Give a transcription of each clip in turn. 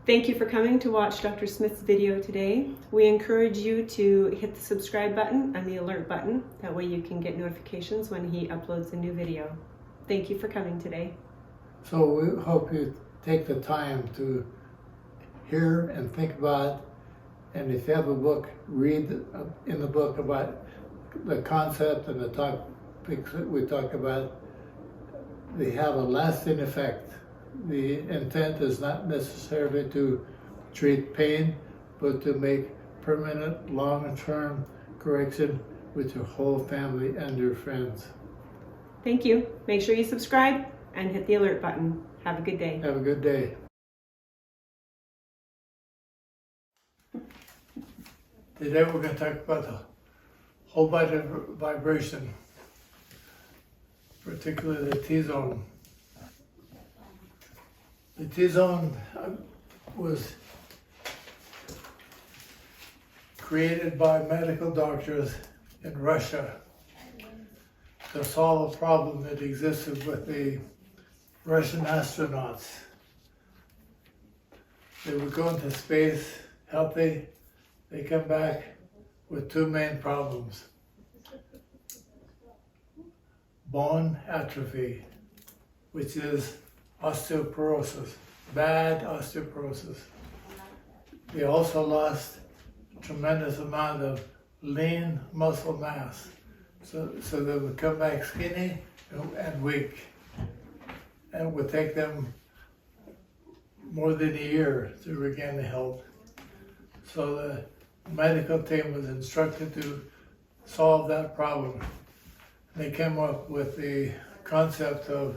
Thank you for coming to watch Dr. Smith's video today. We encourage you to hit the subscribe button and the alert button. That way you can get notifications when he uploads a new video. Thank you for coming today. So we hope you take the time to hear and think about, and if you have a book, read in the book about the concept and the topics that we talk about. They have a lasting effect. The intent is not necessarily to treat pain, but to make permanent, long-term correction with your whole family and your friends. Thank you. Make sure you subscribe and hit the alert button. Have a good day. Have a good day. Today we're going to talk about the whole body vibration, particularly the T-zone. The T-zone was created by medical doctors in Russia to solve a problem that existed with the Russian astronauts. They would go into space healthy. They come back with two main problems: bone atrophy, which is osteoporosis, bad osteoporosis. They also lost a tremendous amount of lean muscle mass. So they would come back skinny and weak. And it would take them more than a year to regain the health. So the medical team was instructed to solve that problem. They came up with the concept of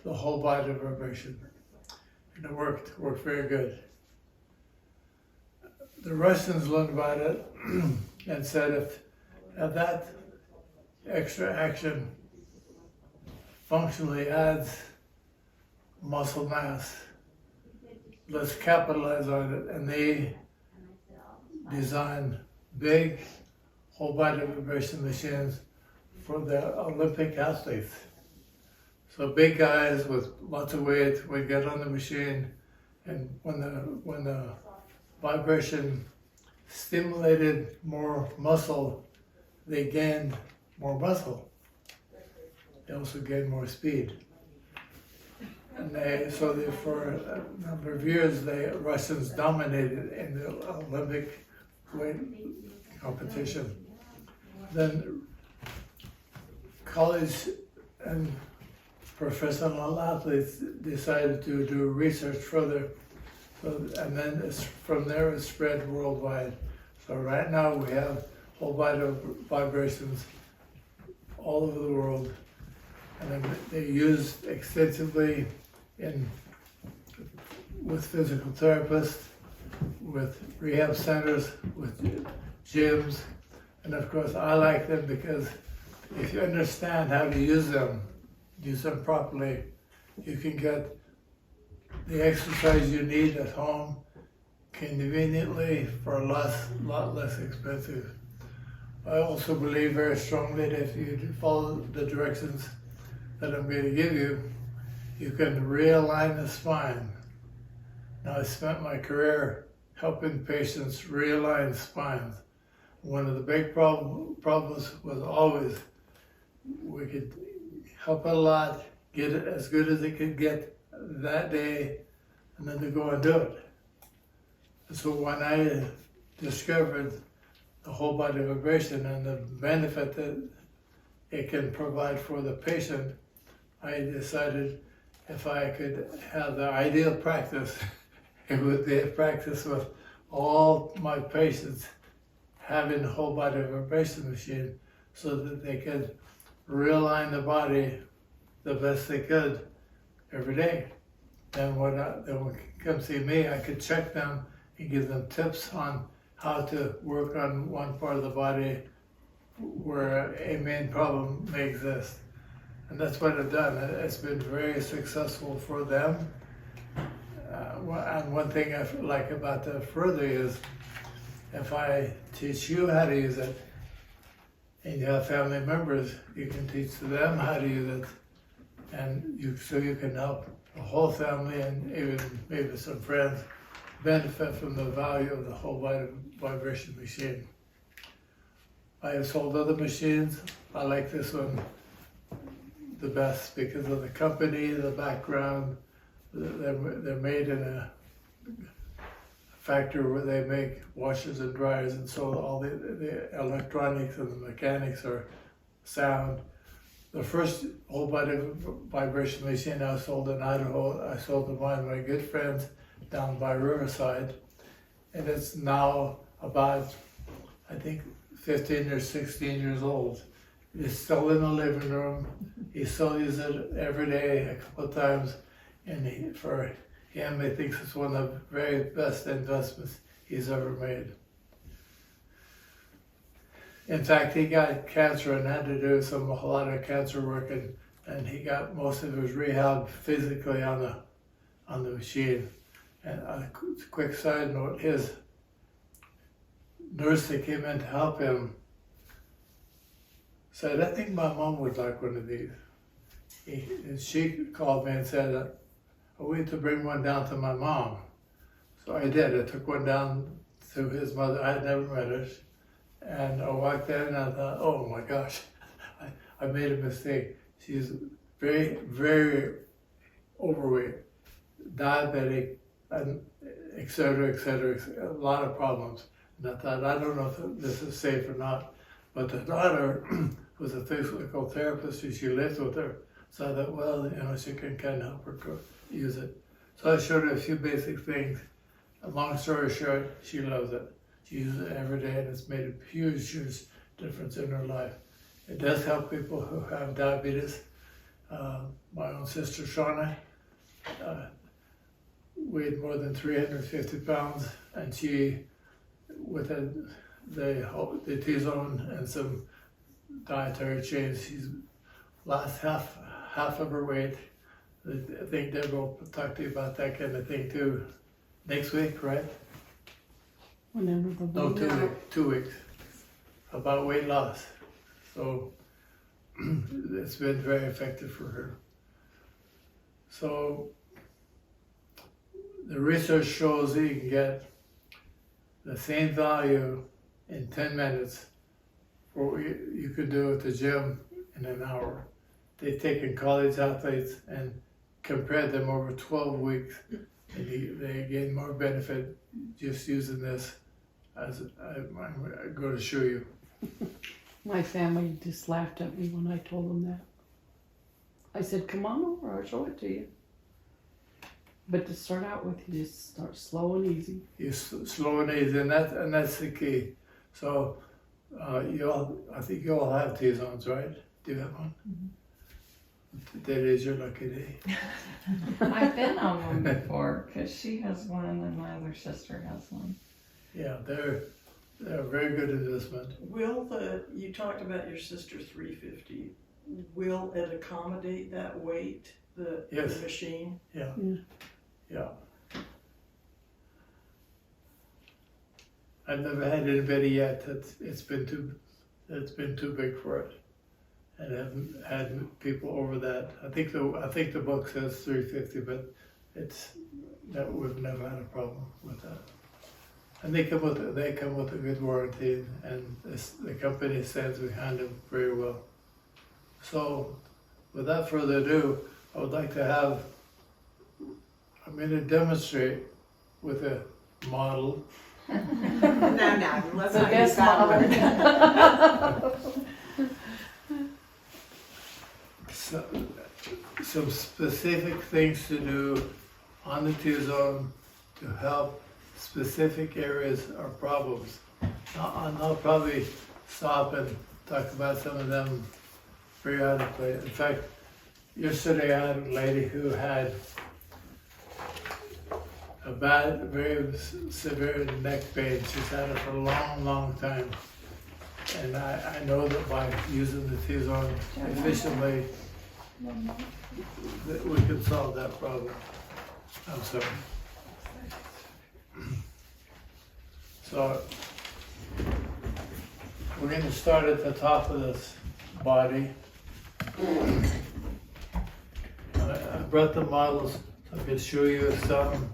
the whole body vibration, and it worked very good. The Russians learned about it and said if that extra action functionally adds muscle mass, let's capitalize on it. And they designed big whole body vibration machines for the Olympic athletes. So big guys with lots of weight would get on the machine, and when the vibration stimulated more muscle, they gained more muscle. They also gained more speed. And for a number of years, the Russians dominated in the Olympic weight competition. Then college and professional athletes decided to do research further, and then from there it spread worldwide. So right now we have whole body vibrations all over the world, and they're used extensively with physical therapists, with rehab centers, with gyms, and of course I like them because if you understand how to use them properly, you can get the exercise you need at home conveniently for a lot less expensive. I also believe very strongly that if you follow the directions that I'm going to give you, you can realign the spine. Now, I spent my career helping patients realign spines. One of the big problems was always we could help it a lot, get it as good as it could get that day, and then to go and do it. And so when I discovered the whole body vibration and the benefit that it can provide for the patient, I decided if I could have the ideal practice, it would be a practice with all my patients having the whole body vibration machine so that they could realign the body the best they could every day. Then when they would come see me, I could check them and give them tips on how to work on one part of the body where a main problem may exist. And that's what I've done. It's been very successful for them. And one thing I like about that further is if I teach you how to use it, and you have family members, you can teach them how to use it, and so you can help the whole family and even maybe some friends benefit from the value of the whole vibration machine. I have sold other machines. I like this one the best because of the company, the background. They're made in a factory where they make washers and dryers, and so all the electronics and the mechanics are sound. The first whole body vibration machine I sold in Idaho, I sold to one of my good friends down by Riverside, and it's now about, I think, 15 or 16 years old. It's still in the living room. He still uses it every day, a couple of times, and for him, he thinks it's one of the very best investments he's ever made. In fact, he got cancer and had to do a lot of cancer work, and he got most of his rehab physically on the machine. And a quick side note, his nurse that came in to help him said, "I think my mom would like one of these." And she called me and said, "I wait to bring one down to my mom." So I did. I took one down to his mother. I had never met her. And I walked in and I thought, oh my gosh, I made a mistake. She's very, very overweight, diabetic, and et cetera, a lot of problems. And I thought, I don't know if this is safe or not. But the daughter was a physical therapist and she lived with her. So I thought, well, she can kind of help her to use it. So I showed her a few basic things. And long story short, she loves it. She uses it every day and it's made a huge, huge difference in her life. It does help people who have diabetes. My own sister, Shauna, weighed more than 350 pounds, and she, with the T-zone and some dietary change, she's lost half of her weight. I think Deborah will talk to you about that kind of thing too next week, right? Whenever the No, 2 weeks, about weight loss. So it's been very effective for her. So the research shows that you can get the same value in 10 minutes for what you could do at the gym in an hour. They've taken college athletes and compared them over 12 weeks, and they gain more benefit just using this, as I'm going to show you. My family just laughed at me when I told them that. I said, come on over, I'll show it to you. But to start out with, you just start slow and easy. You slow and easy, and that's the key. So I think you all have T-zones, right? Do you have one? Mm-hmm. That is your lucky day. I've been on one before because she has one and my other sister has one. Yeah, they're a very good investment. You talked about your sister 350. Will it accommodate that weight, the machine? Yeah. I've never had anybody yet it's been too big for it, and I haven't had people over that. I think the book says 350, but we've never had a problem with that. And they come with a good warranty, and the company stands behind them very well. So, without further ado, I would like to I'm going to demonstrate with a model. No, let's The not best use that word. Some specific things to do on the T-zone to help specific areas or problems. I'll probably stop and talk about some of them periodically. In fact, yesterday I had a lady who had a very severe neck pain. She's had it for a long, long time. And I know that by using the T-zone efficiently, that we can solve that problem. I'm sorry. So we're going to start at the top of this body. I brought the models So I could show you some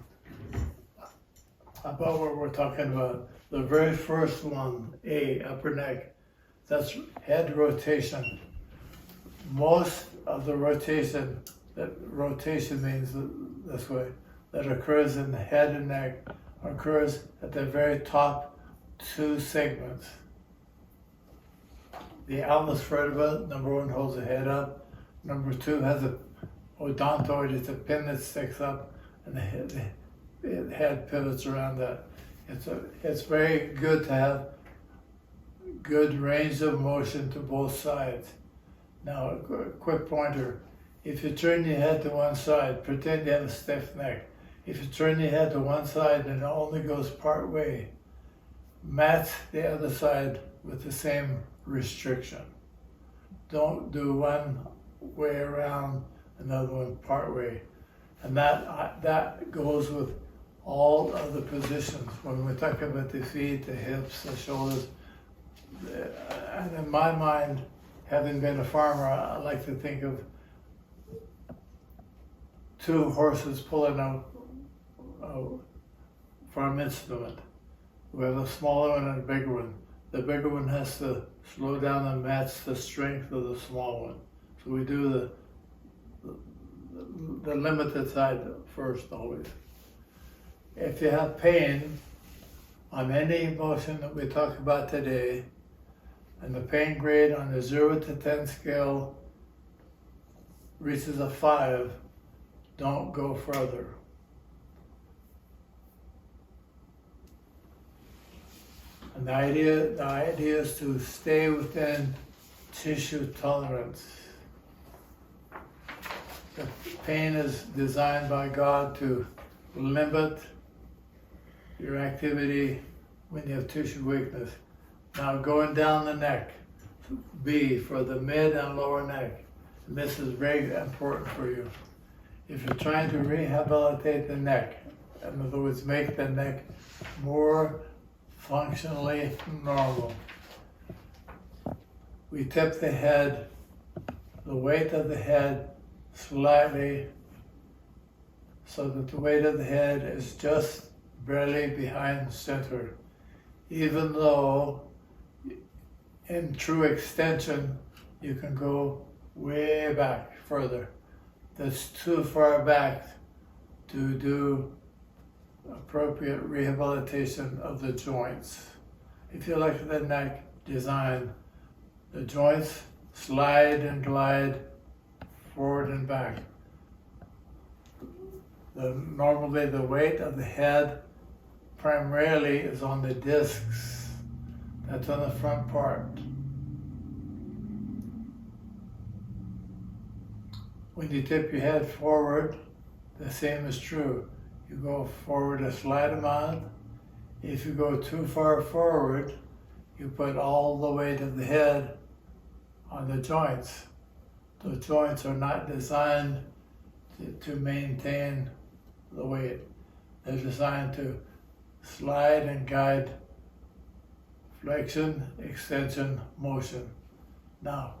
about what we're talking about. The very first one, A, upper neck, that's head rotation. Most of the rotation, that rotation means this way, that occurs in the head and neck occurs at the very top two segments. The atlas vertebra, number one, holds the head up. Number two has a odontoid, it's a pin that sticks up, and the head pivots around that. It's very good to have good range of motion to both sides. Now, a quick pointer. If you turn your head to one side, pretend you have a stiff neck. If you turn your head to one side and it only goes part way, match the other side with the same restriction. Don't do one way around, another one part way. And that goes with all of the positions. When we talk about the feet, the hips, the shoulders, and in my mind, having been a farmer, I like to think of two horses pulling a farm instrument. We have a smaller one and a bigger one. The bigger one has to slow down and match the strength of the small one. So we do the limited side first always. If you have pain on any motion that we talk about today, and the pain grade on the 0 to 10 scale reaches a 5, don't go further. And the idea is to stay within tissue tolerance. The pain is designed by God to limit your activity when you have tissue weakness. Now going down the neck, B, for the mid and lower neck. And this is very important for you. If you're trying to rehabilitate the neck, in other words, make the neck more functionally normal, we tip the head, the weight of the head slightly, so that the weight of the head is just barely behind center, even though in true extension you can go way back further. That's too far back to do appropriate rehabilitation of the joints. If you look at the neck design, the joints slide and glide forward and back. Normally the weight of the head primarily is on the discs. That's on the front part. When you tip your head forward, the same is true. You go forward a slight amount. If you go too far forward, you put all the weight of the head on the joints. The joints are not designed to maintain the weight. They're designed to slide and guide flexion, extension, motion. Now,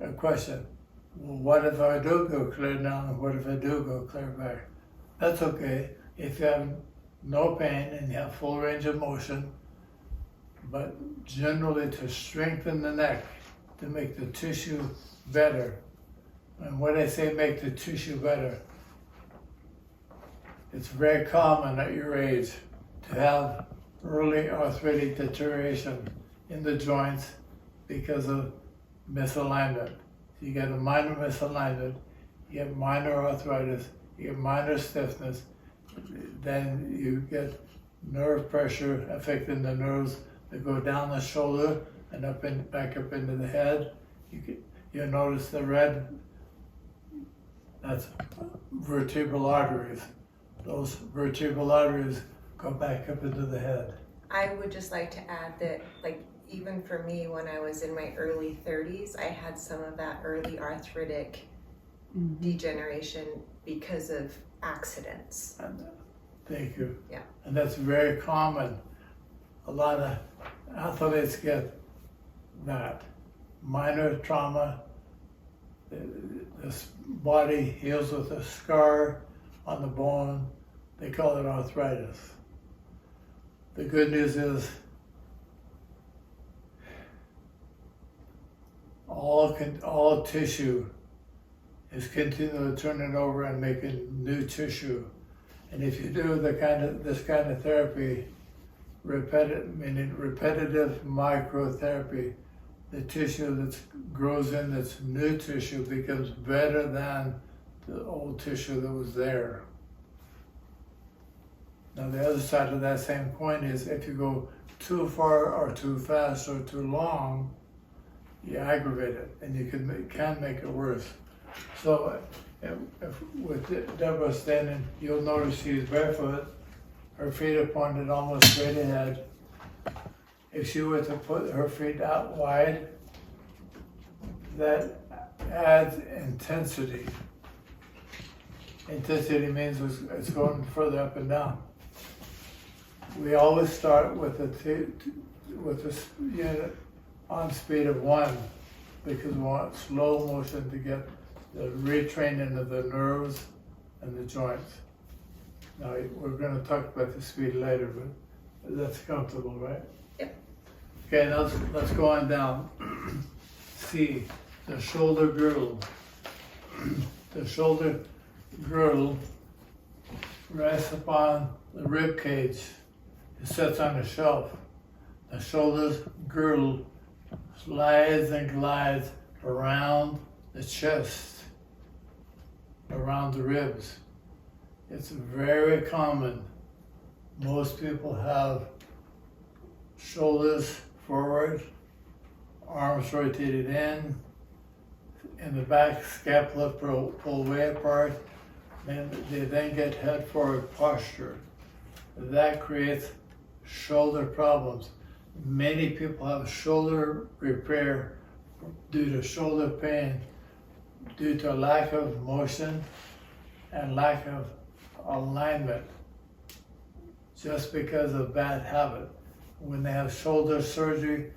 a question. Well, what if I do go clear down and what if I do go clear back? That's okay if you have no pain and you have full range of motion, but generally to strengthen the neck, to make the tissue better. And when I say make the tissue better, it's very common at your age to have early arthritic deterioration in the joints because of misalignment. You get a minor misalignment, you get minor arthritis, you get minor stiffness, then you get nerve pressure affecting the nerves that go down the shoulder and back up into the head. You'll notice the red, that's vertebral arteries. Those vertebral arteries go back up into the head. I would just like to add that, like, even for me, when I was in my early 30s, I had some of that early arthritic degeneration because of accidents. Thank you. Yeah. And that's very common. A lot of athletes get that. Minor trauma, this body heals with a scar on the bone. They call it arthritis. The good news is all tissue is continually turning over and making new tissue. And if you do this kind of therapy, repetitive microtherapy, the tissue that grows in that's new tissue becomes better than the old tissue that was there. Now the other side of that same coin is if you go too far or too fast or too long, you aggravate it and you can make it worse. So if with Deborah standing, you'll notice she's barefoot, her feet are pointed almost straight ahead. If she were to put her feet out wide, that adds intensity. Intensity means it's going further up and down. We always start with a unit on speed of 1 because we want slow motion to get the retraining of the nerves and the joints. Now we're going to talk about the speed later, but that's comfortable, right? Yep. Okay, now let's go on down. C, the shoulder girdle. The shoulder girdle rests upon the rib cage. It sits on a shelf. The shoulder girdle slides and glides around the chest, around the ribs. It's very common. Most people have shoulders forward, arms rotated in the back, scapula pull way apart, and they then get head forward posture. That creates shoulder problems. Many people have shoulder repair due to shoulder pain, due to a lack of motion and lack of alignment, just because of bad habit. When they have shoulder surgery,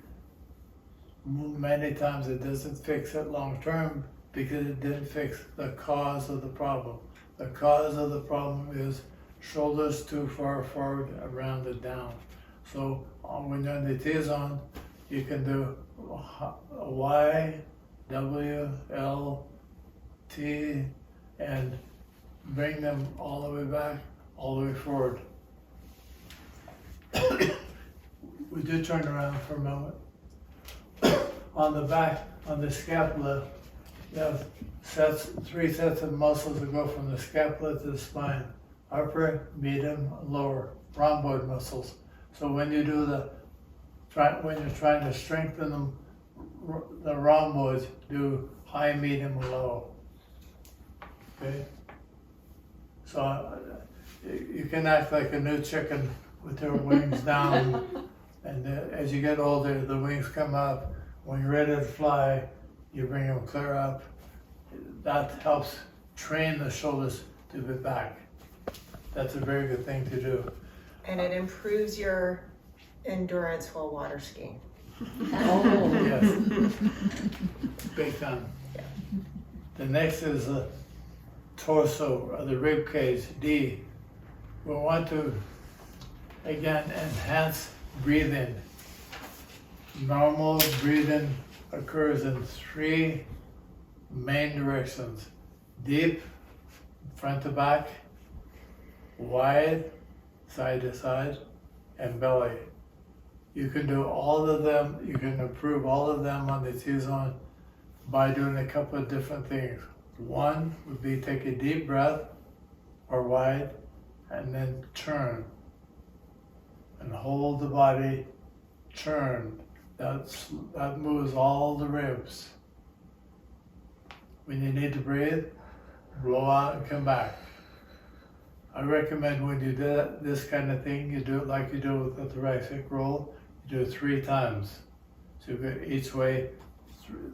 many times it doesn't fix it long term because it didn't fix the cause of the problem. The cause of the problem is shoulders too far forward and rounded down. So when you're on the T-zone, you can do a Y, W, L, T, and bring them all the way back, all the way forward. We do turn around for a moment. On the back, on the scapula, you have 3 sets of muscles that go from the scapula to the spine. Upper, medium, lower, rhomboid muscles. So when you do when you're trying to strengthen them, the rhomboids, do high, medium, low. Okay? So you can act like a new chicken with your wings down, and as you get older, the wings come up. When you're ready to fly, you bring them clear up. That helps train the shoulders to be back. That's a very good thing to do. And it improves your endurance while water skiing. Oh, yes. Big time. Yeah. The next is the torso, or the rib cage, D. We want to, again, enhance breathing. Normal breathing occurs in 3 main directions. Deep, front to back, wide, side to side, and belly. You can do all of them, you can improve all of them on the T-zone by doing a couple of different things. One would be take a deep breath, or wide, and then turn. And hold the body, turn. That moves all the ribs. When you need to breathe, blow out and come back. I recommend when you do this kind of thing, you do it like you do with the thoracic roll. You do it 3 times. So you go each way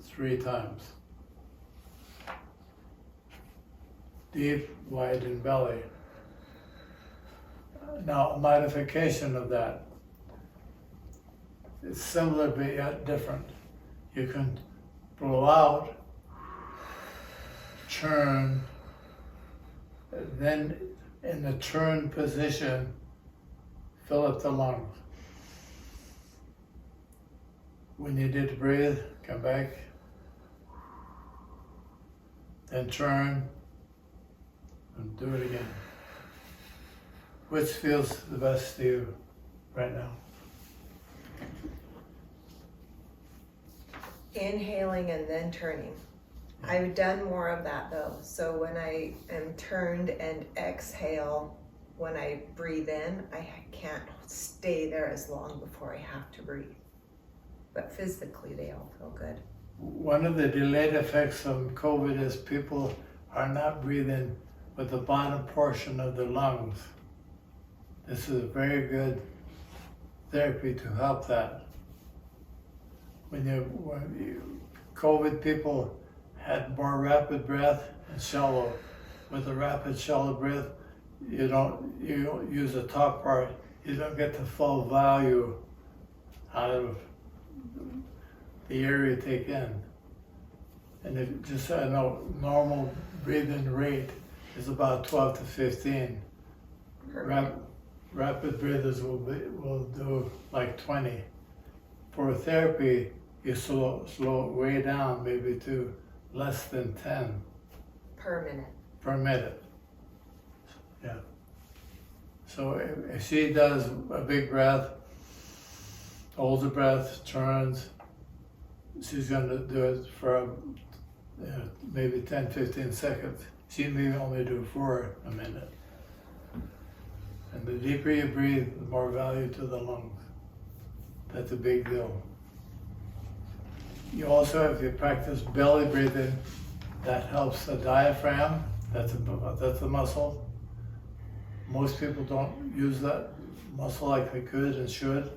3 times. Deep, wide, and belly. Now, a modification of that. It's similar but yet different. You can blow out, turn, then in the turn position, fill up the lungs. When you need to breathe, come back, then turn, and do it again. Which feels the best to you right now? Inhaling and then turning. I've done more of that though. So when I am turned and exhale, when I breathe in, I can't stay there as long before I have to breathe. But physically, they all feel good. One of the delayed effects of COVID is people are not breathing with the bottom portion of the lungs. This is a very good therapy to help that. When COVID people had more rapid breath and shallow. With the rapid shallow breath, you don't use the top part. You don't get the full value out of the air you take in. And if just so I know, normal breathing rate is about 12 to 15. Rapid breathers will do like 20. For therapy, you slow it way down, maybe to less than 10 Per minute. per minute. Yeah. So if she does a big breath, holds the breath, turns, she's going to do it for maybe 10, 15 seconds. She may only do 4 a minute. And the deeper you breathe, the more value to the lungs. That's a big deal. You also, if you practice belly breathing, that helps the diaphragm. That's a muscle. Most people don't use that muscle like they could and should.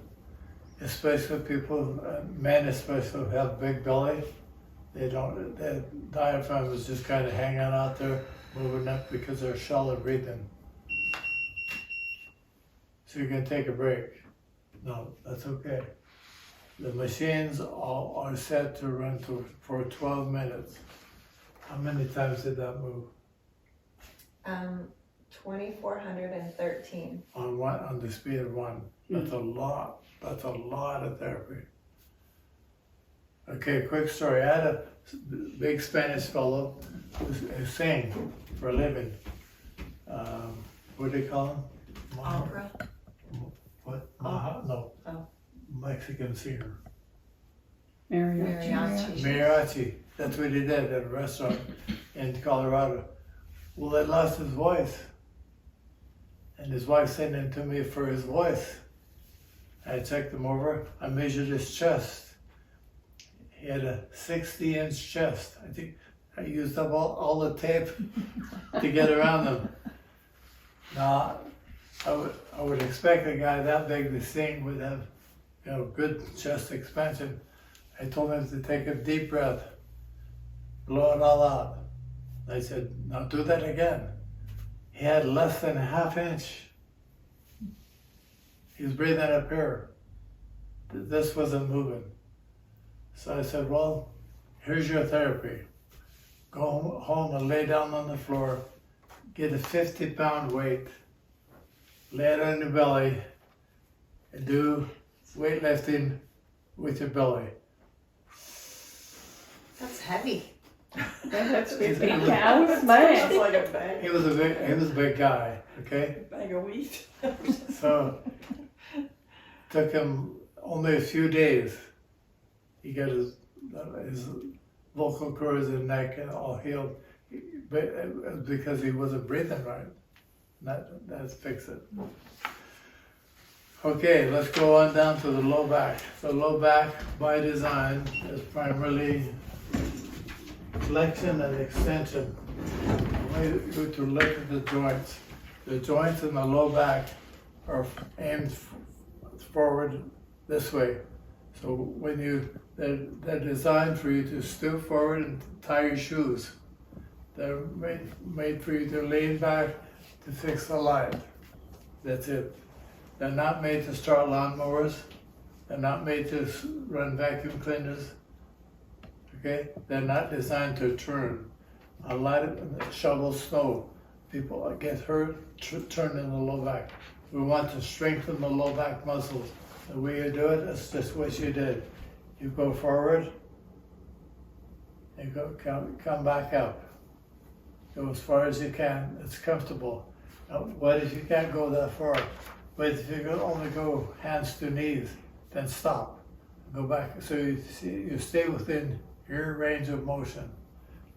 Especially people, men especially, who have big belly. Their diaphragm is just kind of hanging out there, moving up because they're shallow breathing. So you can take a break. No, that's okay. The machines are set to run for 12 minutes. How many times did that move? 2,413. On the speed of 1. That's a lot. That's a lot of therapy. Okay, quick story. I had a big Spanish fellow who sang for a living. What do they call him? Opera? What? No. Oh. Mexican singer. Mariachi. Mariachi. That's what he did at a restaurant in Colorado. Well, he lost his voice. And his wife sent him to me for his voice. I checked him over. I measured his chest. He had a 60-inch chest. I think I used up all the tape to get around him. Now, I would expect a guy that big to sing would have, good chest expansion. I told him to take a deep breath, blow it all out. I said, now do that again. He had less than a ½ inch. He was breathing up here. This wasn't moving. So I said, well, here's your therapy. Go home and lay down on the floor, get a 50-pound weight, lay it on your belly, and do weightlifting with your belly. That's heavy. That's 50 Sounds pounds, man. like a bag. He was a big guy, okay? Bag of wheat. So, took him only a few days. He got his vocal cords and neck and all healed, but because he wasn't breathing right. That's fix it. Okay, let's go on down to the low back. The low back, by design, is primarily flexion and extension. We go to look at the joints. The joints in the low back are aimed forward this way. So when they're designed for you to stoop forward and tie your shoes. They're made for you to lean back to fix the light. That's it. They're not made to start lawnmowers. They're not made to run vacuum cleaners. Okay? They're not designed to turn. A lot of shovel snow. people get hurt, turn in the low back. We want to strengthen the low back muscles. The way you do it is just what you did. You go forward, and come back up. Go as far as you can. It's comfortable. Now, what if you can't go that far? But if you can only go hands to knees, then stop. Go back. So you stay within your range of motion.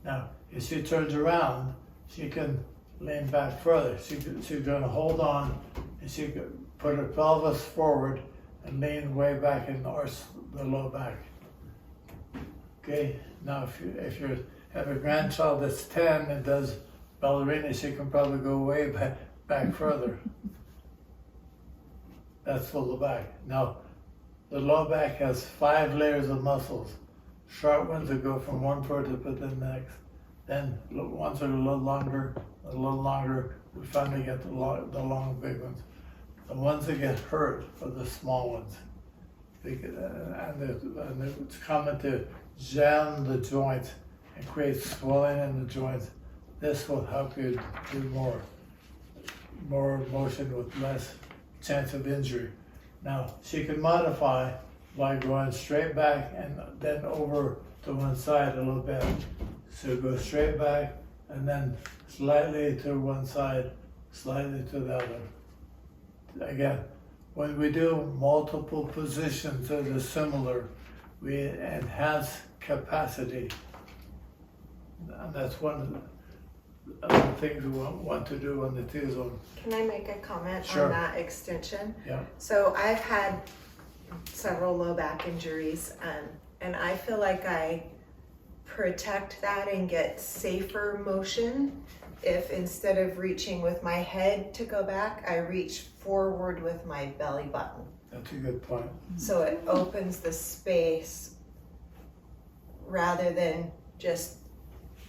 Now, if she turns around, she can lean back further. She's going to hold on, and she can put her pelvis forward and lean way back and arch the low back. Okay. Now, if you have a grandchild that's 10 and does ballerina, she can probably go way back further. That's the low back. Now, the low back has 5 layers of muscles. Short ones that go from one vertebra to the next. Then ones that are a little longer. We finally get the long big ones. The ones that get hurt are the small ones. And it's common to jam the joints and create swelling in the joints. This will help you do more motion with less chance of injury. Now, she can modify by going straight back and then over to one side a little bit. So go straight back and then slightly to one side, slightly to the other. Again, when we do multiple positions that are similar, we enhance capacity. And that's one of the things we want to do on the T-zone. Can I make a comment Sure. on that extension? Yeah. So I've had several low back injuries, and I feel like I protect that and get safer motion if instead of reaching with my head to go back, I reach forward with my belly button. That's a good point. So it opens the space rather than just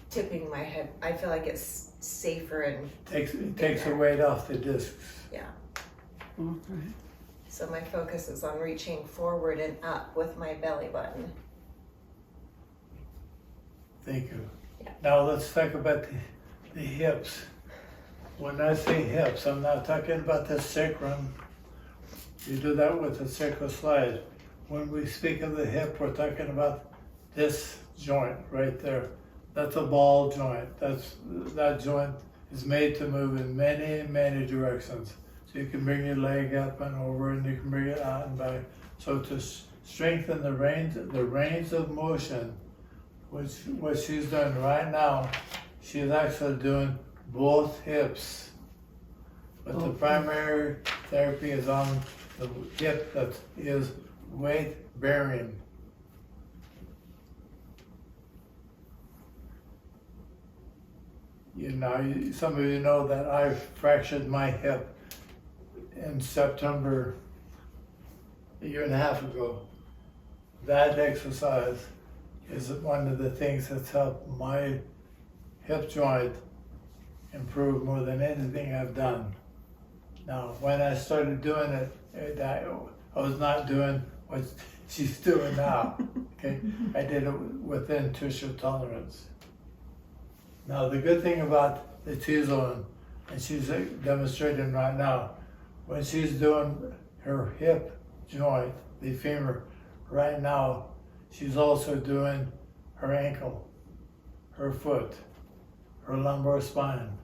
tipping my head. I feel like it's safer and It takes the weight off the discs. Okay. so my focus is on reaching forward and up with my belly button. Thank you. Yeah. Now let's talk about the hips. When I say hips, I'm not talking about the sacrum. You do that with the sacral slide. When we speak of the hip, we're talking about this joint right there. That's a ball joint. That joint is made to move in many, many directions. So you can bring your leg up and over, and you can bring it out and back. So to strengthen the range of motion, which what she's doing right now, she's actually doing both hips. But the primary therapy is on the hip that is weight bearing. You know, some of you know that I fractured my hip in September a year and a half ago. That exercise is one of the things that's helped my hip joint improve more than anything I've done. Now, when I started doing it, I was not doing what she's doing now. Okay, I did it within tissue tolerance. Now, the good thing about the T-zone, and she's demonstrating right now, when she's doing her hip joint, the femur, right now, she's also doing her ankle, her foot, her lumbar spine.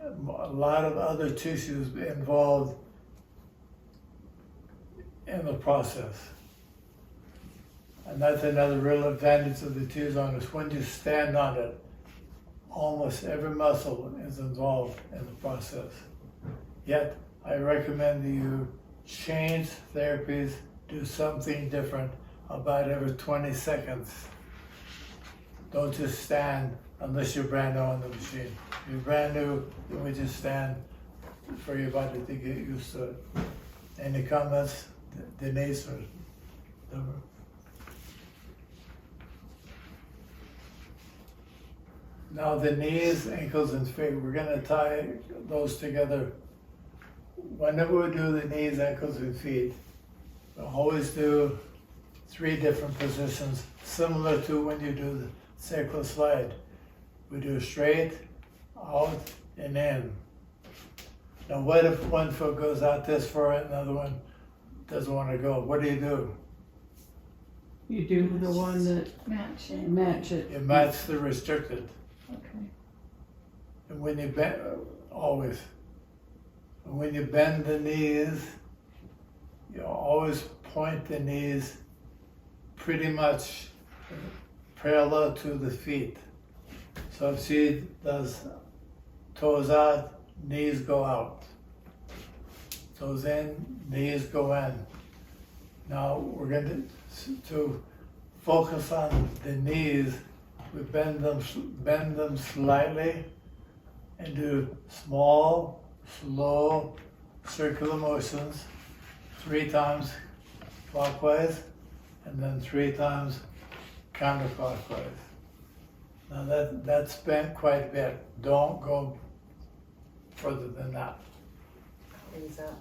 A lot of other tissues involved in the process. And that's another real advantage of the T-zone is when you stand on it, almost every muscle is involved in the process. Yet, I recommend that you change therapies, do something different about every 20 seconds. Don't just stand unless you're brand new on the machine. If you're brand new, then we just stand for your body to get used to it. Any comments, Denise or Deborah? Now the knees, ankles, and feet, we're gonna tie those together. Whenever we do the knees, ankles, and feet, we always do 3 different positions, similar to when you do the sacral slide. We do straight, out, and in. Now what if one foot goes out this far and another one doesn't want to go? What do? You do the one that Match it. match it. You match the restricted. Okay. And when you bend, always, and when you bend the knees, you always point the knees pretty much parallel to the feet. So if she does toes out, knees go out. Toes in, knees go in. Now we're going to focus on the knees. We bend them slightly and do small, slow circular motions 3 times clockwise and then 3 times counterclockwise. Now that's bent quite a bit. Don't go further than that. Ease up.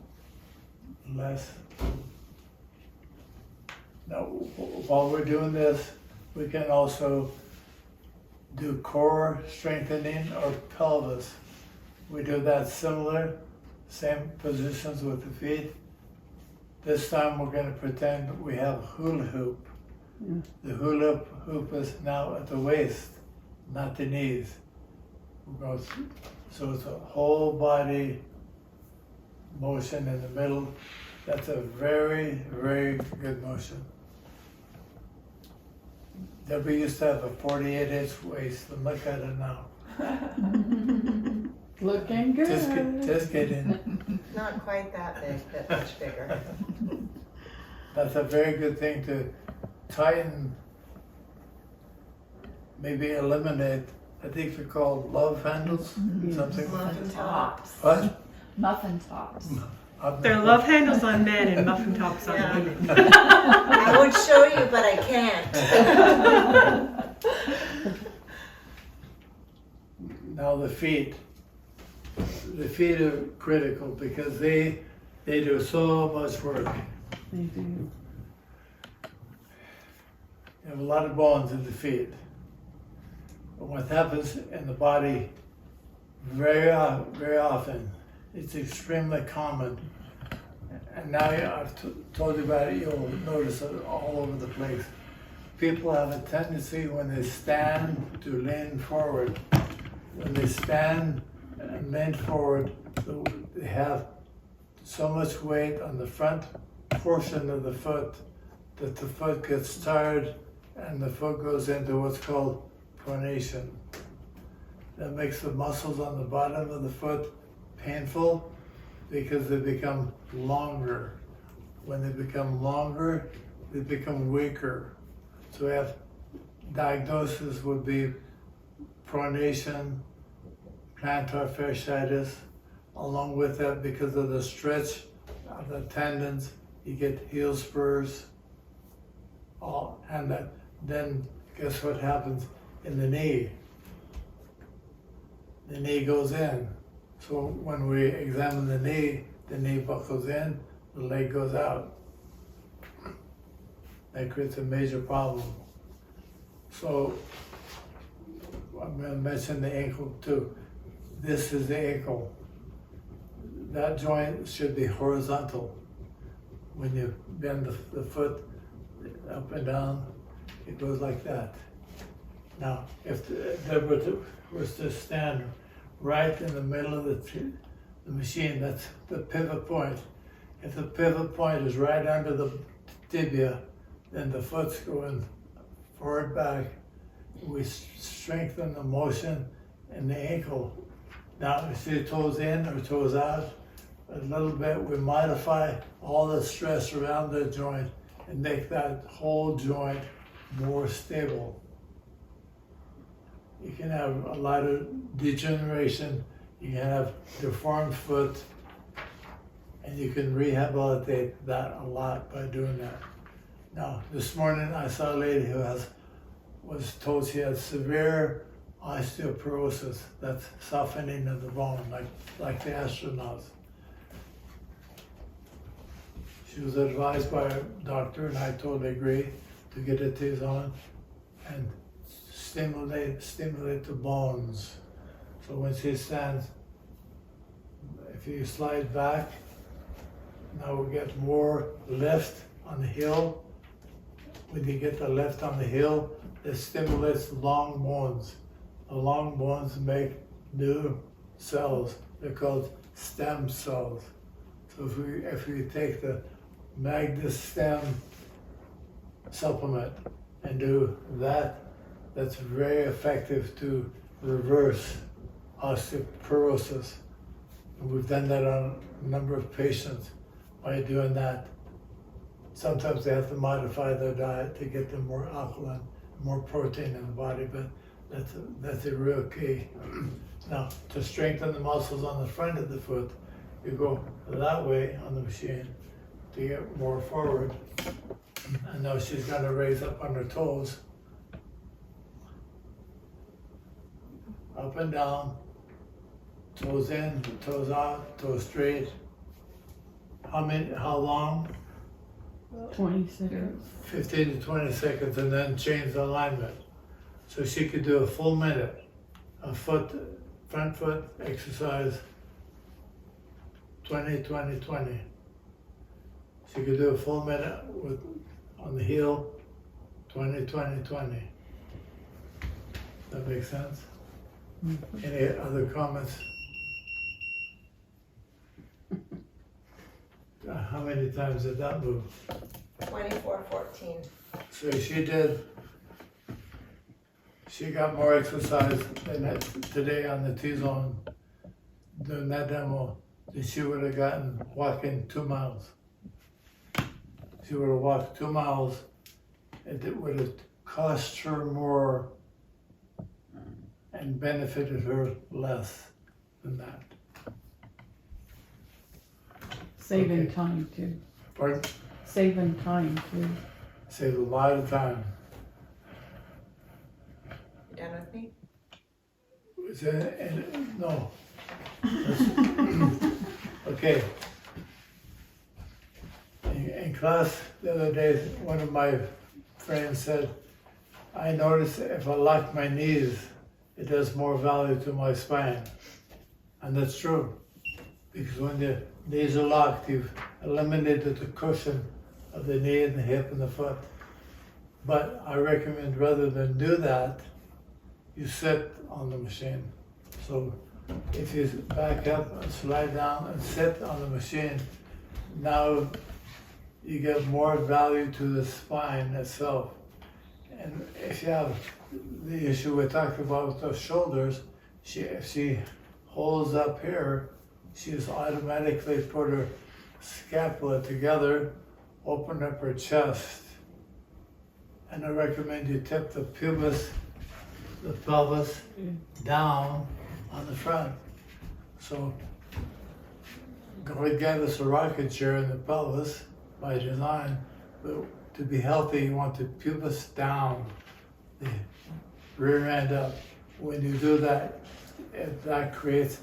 Less. Now, while we're doing this, we can also do core strengthening or pelvis. We do that similar, same positions with the feet. This time we're going to pretend we have a hula hoop. Yeah. The hula hoop is now at the waist, not the knees. So it's a whole body motion in the middle. That's a very, very good motion. Debbie used to have a 48-inch waist, and look at it now. Looking good. Just kidding. Not quite that big, but much bigger. That's a very good thing to tighten, maybe eliminate. I think they're called love handles, something. Muffin tops. What? Muffin tops. There are love handles on men and muffin tops on Yeah. women. I would show you, but I can't. Now the feet. The feet are critical because they do so much work. They do. You have a lot of bones in the feet. But what happens in the body very often, it's extremely common. And now I've told you about it, you'll notice it all over the place. People have a tendency when they stand to lean forward. When they stand and lean forward, they have so much weight on the front portion of the foot that the foot gets tired and the foot goes into what's called pronation. That makes the muscles on the bottom of the foot painful because they become longer. When they become longer, they become weaker. So we have diagnosis would be pronation, plantar fasciitis. Along with that, because of the stretch of the tendons, you get heel spurs. And then guess what happens in the knee? The knee goes in. So when we examine the knee buckles in, the leg goes out. That creates a major problem. So I'm going to mention the ankle too. This is the ankle. That joint should be horizontal. When you bend the foot up and down, it goes like that. Now, if Deborah was to stand right in the middle of the machine, that's the pivot point. If the pivot point is right under the tibia, then the foot's going forward, back. We strengthen the motion in the ankle. Now, you see toes in or toes out, a little bit, we modify all the stress around the joint and make that whole joint more stable. You can have a lot of degeneration, you can have deformed foot, and you can rehabilitate that a lot by doing that. Now, this morning I saw a lady who was told she had severe osteoporosis, that's softening of the bone, like the astronauts. She was advised by a doctor, and I totally agree, to get a T's on and stimulate the bones. So when she stands if you slide back, now we get more lift on the heel. When you get the lift on the heel, it stimulates the long bones. The long bones make new cells. They're called stem cells. So if we take the Magnus stem supplement and do that, that's very effective to reverse osteoporosis. And we've done that on a number of patients by doing that. Sometimes they have to modify their diet to get them more alkaline, more protein in the body, but that's a real key. Now, to strengthen the muscles on the front of the foot, you go that way on the machine to get more forward. And now she's going to raise up on her toes. Up and down, toes in, toes out, toes straight. How long? 20 seconds. 15 to 20 seconds, and then change the alignment. So she could do a full minute of front foot exercise, 20, 20, 20. She could do a full minute on the heel, 20, 20, 20. That makes sense? Mm-hmm. Any other comments? How many times did that move? 24-14. So she got more exercise than that today on the T-zone doing that demo than she would have gotten walking 2 miles. She would have walked 2 miles, and it would have cost her more and benefited her less than that. Saving Okay. time too. Pardon? Saving time too. Save a lot of time. You done with me? No. Okay. In class the other day, one of my friends said, I notice if I lock my knees, it does more value to my spine. And that's true. Because when the knees are locked, you've eliminated the cushion of the knee and the hip and the foot. But I recommend rather than do that, you sit on the machine. So if you back up and slide down and sit on the machine, now you get more value to the spine itself. And if you have the issue we talked about with the shoulders, if she holds up here, she's automatically put her scapula together, open up her chest. And I recommend you tip the pelvis down on the front. So God gave us a rocket chair in the pelvis by design, but to be healthy, you want the pubis down, the rear end up. When you do that, that creates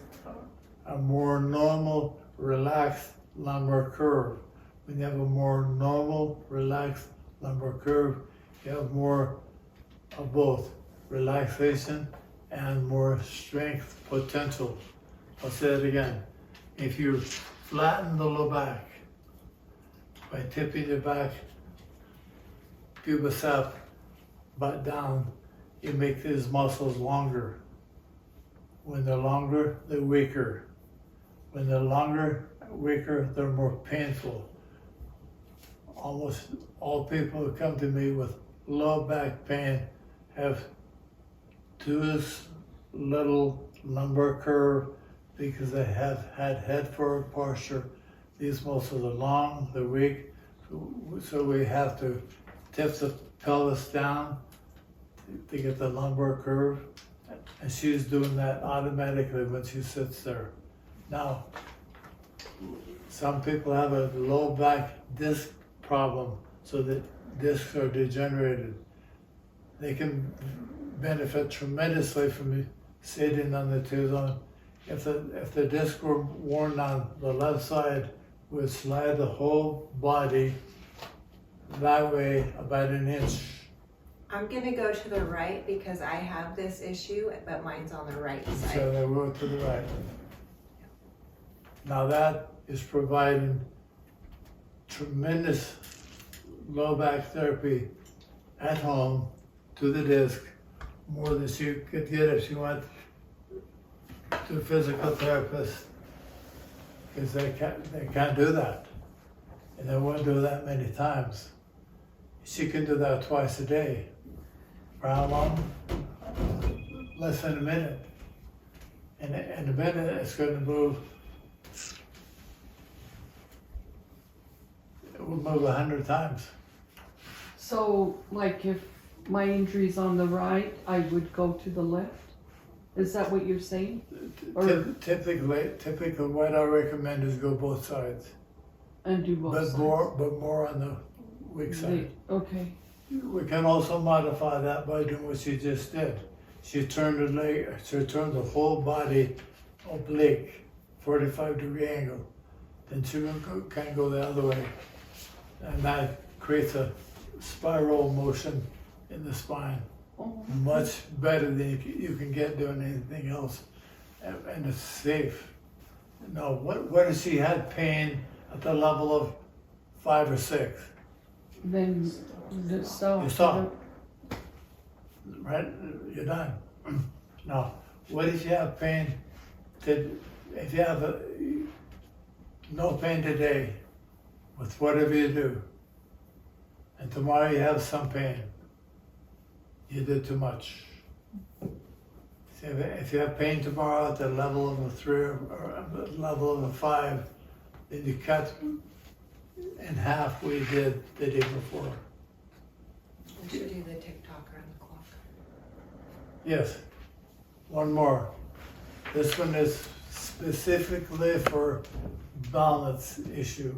a more normal, relaxed lumbar curve. When you have a more normal, relaxed lumbar curve, you have more of both relaxation and more strength potential. I'll say it again. If you flatten the low back by tipping your back, pubis up, butt down, you make these muscles longer. When they're longer, they're weaker. When they're longer, weaker, they're more painful. Almost all people who come to me with low back pain have too little lumbar curve because they have had head forward posture. These muscles are long, they're weak, so we have to tip the pelvis down to get the lumbar curve. And she's doing that automatically when she sits there. Now, some people have a low back disc problem, so that discs are degenerated. They can benefit tremendously from sitting on the T-zone. If the disc were worn on the left side, we would slide the whole body that way about 1 inch. I'm gonna go to the right because I have this issue, but mine's on the right side. So they move to the right. Now that is providing tremendous low back therapy at home to the disc, more than she could get if she went to a physical therapist, because they can't do that. And they won't do that many times. She can do that twice a day. For how long? Less than a minute. And in a minute, it's going to move. It will move 100 times. So, like, if my injury's on the right, I would go to the left? Is that what you're saying? Or Typically, what I recommend is go both sides, and do both sides? but more on the weak side. Okay. We can also modify that by doing what she just did. She turned the whole body oblique, 45-degree angle. Then she can go the other way. And that creates a spiral motion in the spine. Oh. Much better than you can get doing anything else. And it's safe. Now, what if she had pain at the level of 5 or 6? Then just stop. You stop. Right? You're done. Now, what if you have pain? If you have no pain today with whatever you do, and tomorrow you have some pain, you did too much. If you have pain tomorrow at the level of a 3 or a level of a 5, then you cut in half what you did the day before. We should do the TikTok around the clock. Yes. One more. This one is specifically for balance issue.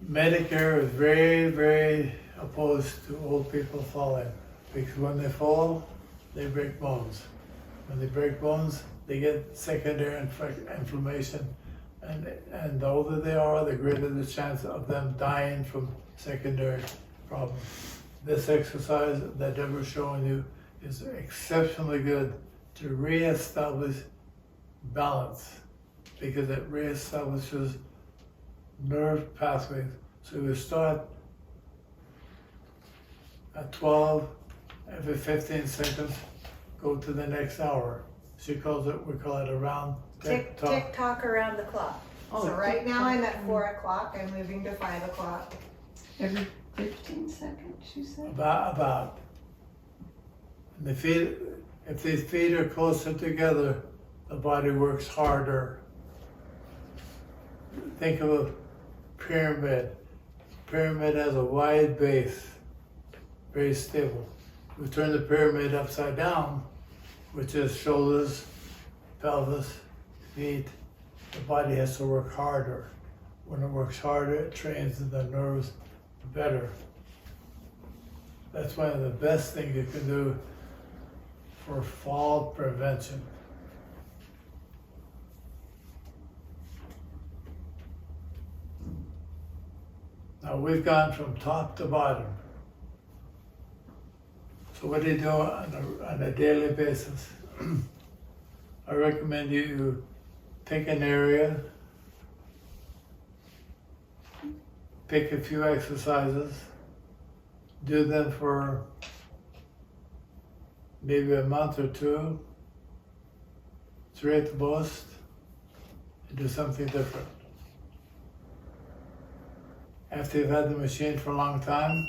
Medicare is very, very opposed to old people falling, because when they fall, they break bones. When they break bones, they get secondary inflammation, and the older they are, the greater the chance of them dying from secondary problems. This exercise that Deborah's showing you is exceptionally good to reestablish balance, because it reestablishes nerve pathways. So we start at 12, every 15 seconds, go to the next hour. We call it a round tick-tock. Tick-tock around the clock. Oh, So right now I'm at 4 o'clock, I'm moving to 5 o'clock. Every 15 seconds, you said? About. And the feet, if these feet are closer together, the body works harder. Think of a pyramid. Pyramid has a wide base, very stable. We turn the pyramid upside down, which is shoulders, pelvis, feet. The body has to work harder. When it works harder, it trains the nerves better. That's one of the best things you can do for fall prevention. Now we've gone from top to bottom. So what do you do on a daily basis? I recommend you pick an area, pick a few exercises, do them for maybe a month or 2, 3 at the most, and do something different. After you've had the machine for a long time,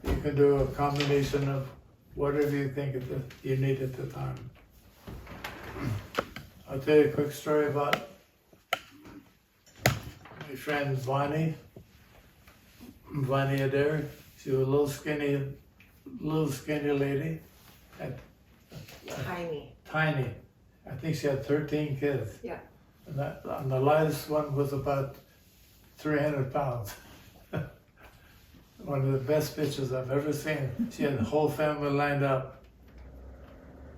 you can do a combination of whatever you think you need at the time. I'll tell you a quick story about my friend Vani Adair. She was a little skinny lady. Tiny. I think she had 13 kids. Yeah. And the lightest one was about 300 pounds. One of the best pictures I've ever seen. She had the whole family lined up.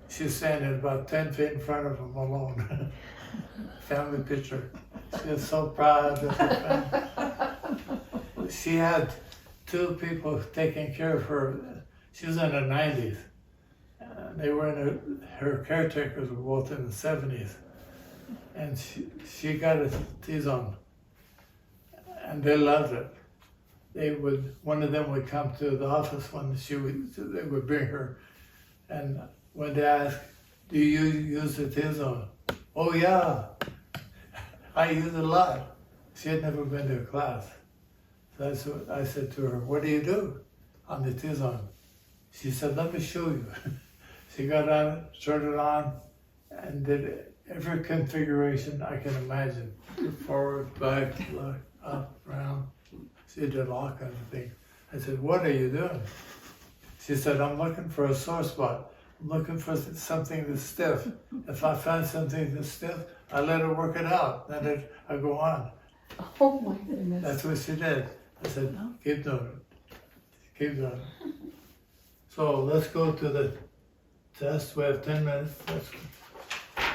She's standing about 10 feet in front of them alone. Family picture. She was so proud of her family. She had 2 people taking care of her. She was in her 90s. and they were in her caretakers were both in the 70s, and she got a T-zone, and they loved it. One of them would come to the office when they would bring her, and when they asked, "Do you use the T-zone?" "Oh yeah, I use it a lot." She had never been to a class. So I said to her, "What do you do on the T-zone?" She said, "Let me show you." She got on it, turned it on, and did every configuration I can imagine. Forward, back, left, up, round. She did all kinds of things. I said, "What are you doing?" She said, "I'm looking for a sore spot. I'm looking for something that's stiff. If I find something that's stiff, I let her work it out. Then I go on." Oh my goodness. That's what she did. I said, "Keep doing it. Keep doing it." So let's go to the test. We have 10 minutes.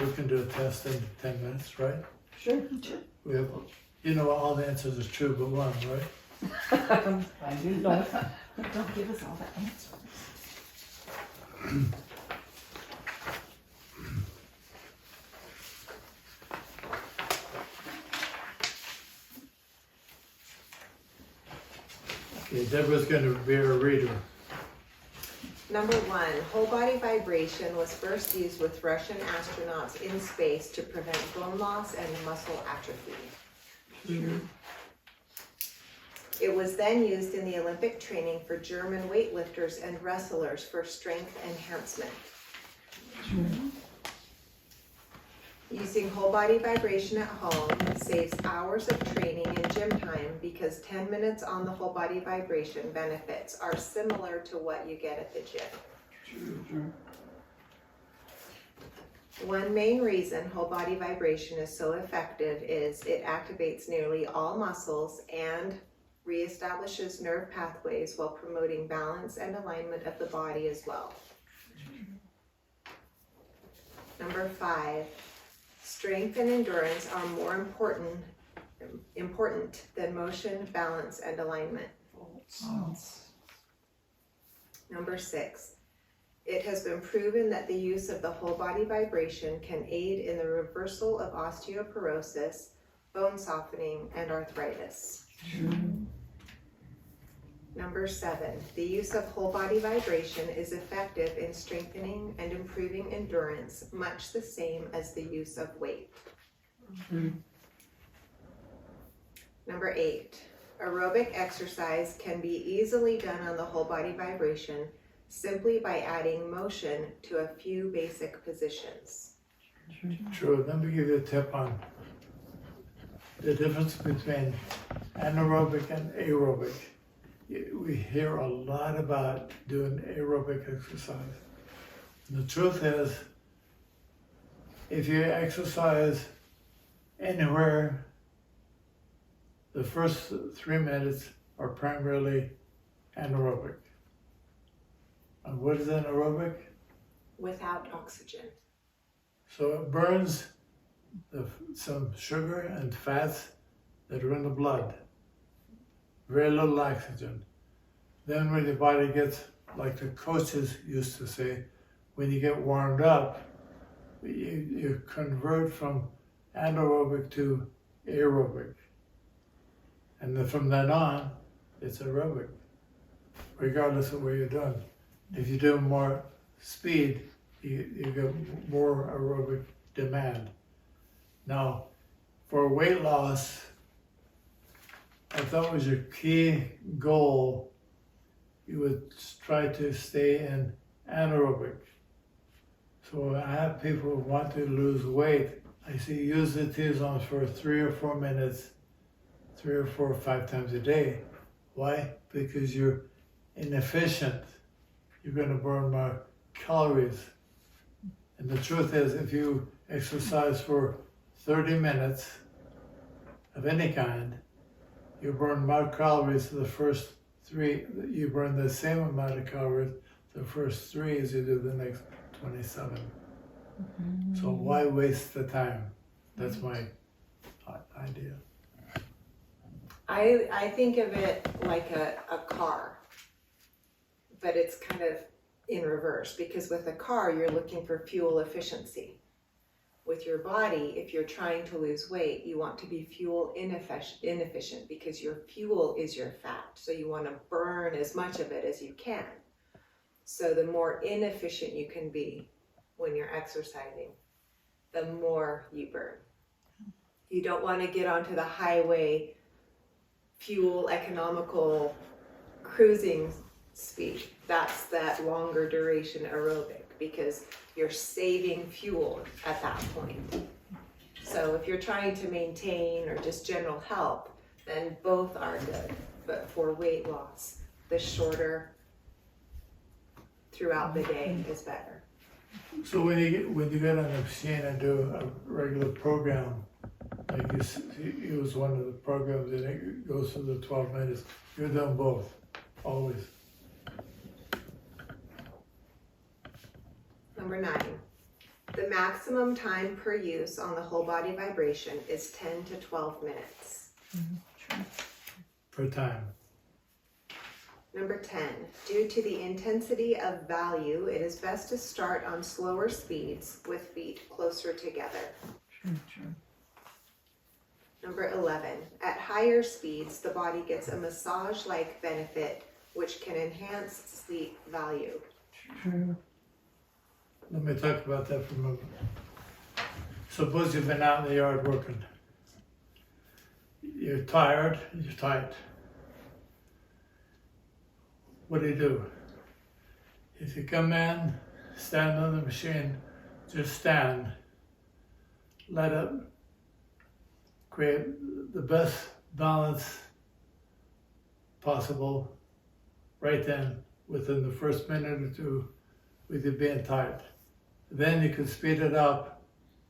We can do a test in 10 minutes, right? Sure. We have, all the answers are true, but one, right? I do know. Don't give us all the answers. Okay, Deborah's going to be a reader. Number 1, whole body vibration was first used with Russian astronauts in space to prevent bone loss and muscle atrophy. It was then used in the Olympic training for German weightlifters and wrestlers for strength enhancement. Using whole body vibration at home saves hours of training and gym time because 10 minutes on the whole body vibration benefits are similar to what you get at the gym. One main reason whole body vibration is so effective is it activates nearly all muscles and reestablishes nerve pathways while promoting balance and alignment of the body as well. Number 5, strength and endurance are more important than motion, balance, and alignment. Number 6, it has been proven that the use of the whole body vibration can aid in the reversal of osteoporosis, bone softening, and arthritis. Number 7, the use of whole body vibration is effective in strengthening and improving endurance, much the same as the use of weight. Number 8, aerobic exercise can be easily done on the whole body vibration simply by adding motion to a few basic positions. True. Let me give you a tip on the difference between anaerobic and aerobic. We hear a lot about doing aerobic exercise. And the truth is, if you exercise anywhere, the first 3 minutes are primarily anaerobic. And what is anaerobic? Without oxygen. So it burns some sugar and fats that are in the blood. Very little oxygen. Then when your body gets, like the coaches used to say, when you get warmed up, you convert from anaerobic to aerobic. And then from then on, it's aerobic, regardless of what you're doing. If you do more speed, you get more aerobic demand. Now, for weight loss, I thought was your key goal, you would try to stay in anaerobic. So I have people who want to lose weight. I say use the T-zones for 3 or 4 minutes, 3 or 4 or 5 times a day. Why? Because you're inefficient. You're going to burn more calories. And the truth is, if you exercise for 30 minutes of any kind, you burn more calories the first 3. You burn the same amount of calories the first 3 as you do the next 27. So why waste the time? That's my idea. I think of it like a car, but it's kind of in reverse, because with a car, you're looking for fuel efficiency. With your body, if you're trying to lose weight, you want to be fuel inefficient because your fuel is your fat. So you want to burn as much of it as you can. So the more inefficient you can be when you're exercising, the more you burn. You don't want to get onto the highway, fuel economical cruising speed. That's that longer duration aerobic, because you're saving fuel at that point. So if you're trying to maintain or just general health, then both are good. But for weight loss, the shorter throughout the day is better. So when you get on the machine and do a regular program, like you use one of the programs and it goes for the 12 minutes, you're doing both, always. Number 9, the maximum time per use on the whole body vibration is 10 to 12 minutes. Per time. Number 10, due to the intensity of value, it is best to start on slower speeds with feet closer together. True. Number 11, at higher speeds, the body gets a massage-like benefit which can enhance sleep value. True. Let me talk about that for a moment. Suppose you've been out in the yard working. You're tired, you're tight. What do? If you come in, stand on the machine, just stand. Let it create the best balance possible right then, within the first minute or two, with you being tight. Then you can speed it up,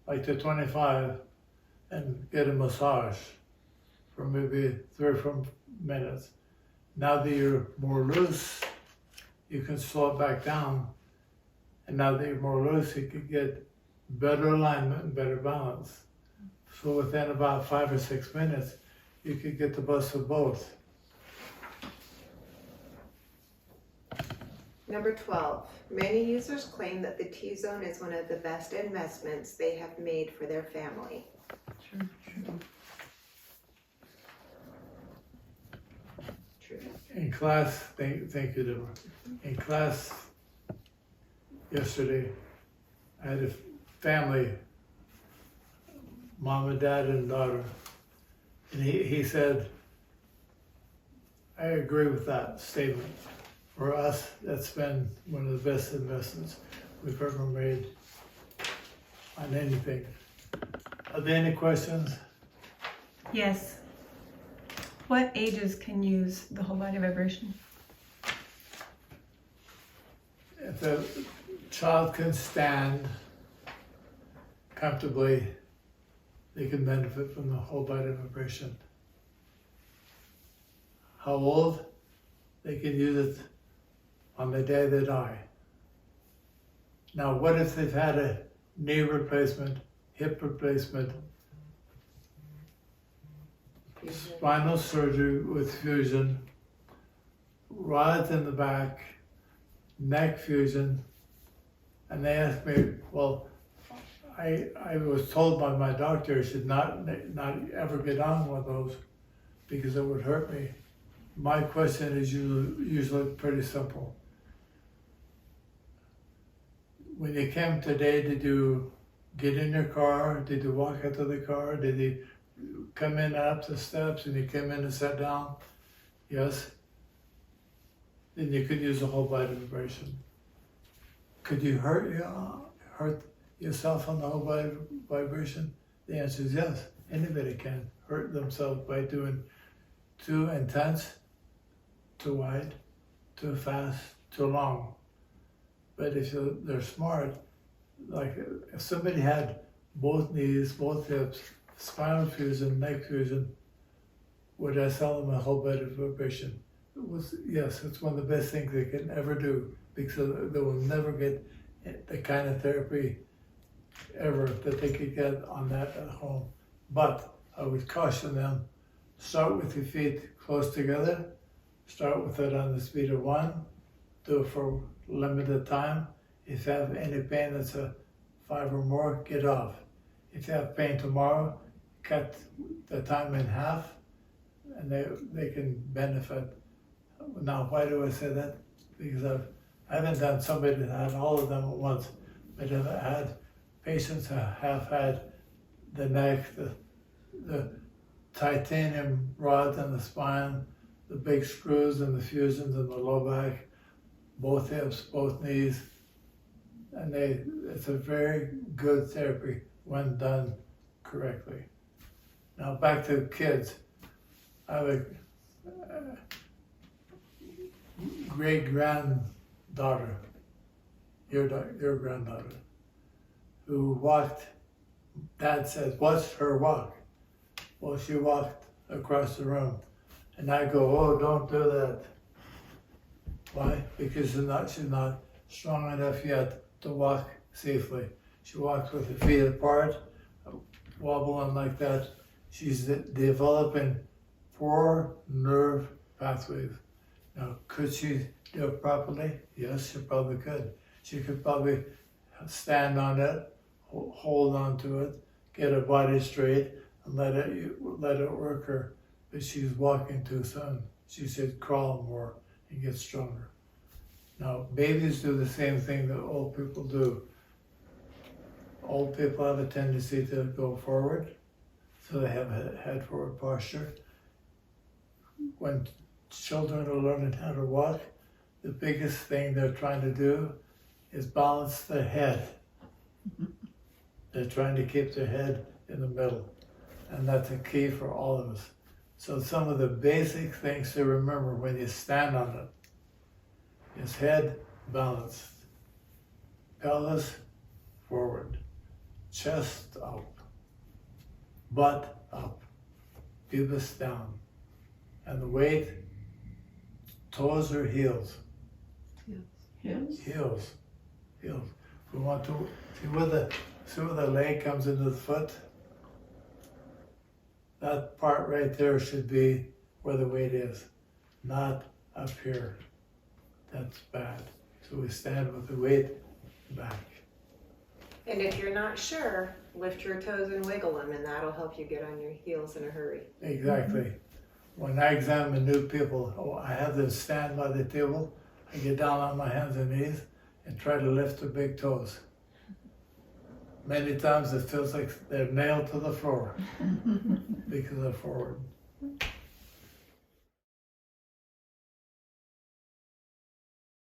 like to 25, and get a massage for maybe 3 or 4 minutes. Now that you're more loose, you can slow it back down. And now that you're more loose, you can get better alignment and better balance. So within about 5 or 6 minutes, you could get the best of both. Number 12, many users claim that the T-zone is one of the best investments they have made for their family. True. True. In class, thank you, Deborah. In class yesterday, I had a family, mom and dad and daughter, and he said, I agree with that statement. For us, that's been one of the best investments we've ever made on anything. Are there any questions? Yes. What ages can use the whole body vibration? If a child can stand comfortably, they can benefit from the whole body vibration. How old? They can use it on the day they die. Now, what if they've had a knee replacement, hip replacement, spinal surgery with fusion, rods in the back, neck fusion, and they asked me, well, I was told by my doctor I should not ever get on one of those because it would hurt me. My question is usually pretty simple. When you came today, did you get in your car? Did you walk out to the car? Did you come in up the steps and you came in and sat down? Yes. Then you could use a whole body vibration. Could you hurt yourself on the whole body vibration? The answer is yes. Anybody can hurt themselves by doing too intense, too wide, too fast, too long. But if they're smart, like if somebody had both knees, both hips, spinal fusion, neck fusion, would I sell them a whole body vibration? Yes, it's one of the best things they can ever do because they will never get the kind of therapy ever that they could get on that at home. But I would caution them, start with your feet close together, start with it on the speed of 1, do it for limited time. If you have any pain that's a 5 or more, get off. If you have pain tomorrow, cut the time in half, and they can benefit. Now, why do I say that? Because I haven't done somebody that had all of them at once, but I've had patients who have had the neck, the titanium rods in the spine, the big screws and the fusions in the low back, both hips, both knees, and it's a very good therapy when done correctly. Now back to kids. I have a great granddaughter, your granddaughter, who walked. Dad says, "What's her walk?" Well, she walked across the room, and I go, "Oh, don't do that." Why? Because she's not strong enough yet to walk safely. She walks with her feet apart, wobbling like that. She's developing poor nerve pathways. Now, could she do it properly? Yes, she probably could. She could probably stand on it, hold on to it, get her body straight, and let it work her. But she's walking too soon. She should crawl more and get stronger. Now, babies do the same thing that old people do. Old people have a tendency to go forward, so they have a head forward posture. When children are learning how to walk, the biggest thing they're trying to do is balance their head. They're trying to keep their head in the middle, and that's a key for all of us. So some of the basic things to remember when you stand on it is head balanced, pelvis forward, chest up, butt up, pubis down, and the weight, toes or heels? Heels. We want to see where the leg comes into the foot. That part right there should be where the weight is, not up here. That's bad. So we stand with the weight back. And if you're not sure, lift your toes and wiggle them, and that'll help you get on your heels in a hurry. Exactly. When I examine new people, I have them stand by the table. I get down on my hands and knees and try to lift their big toes. Many times it feels like they're nailed to the floor because they're forward.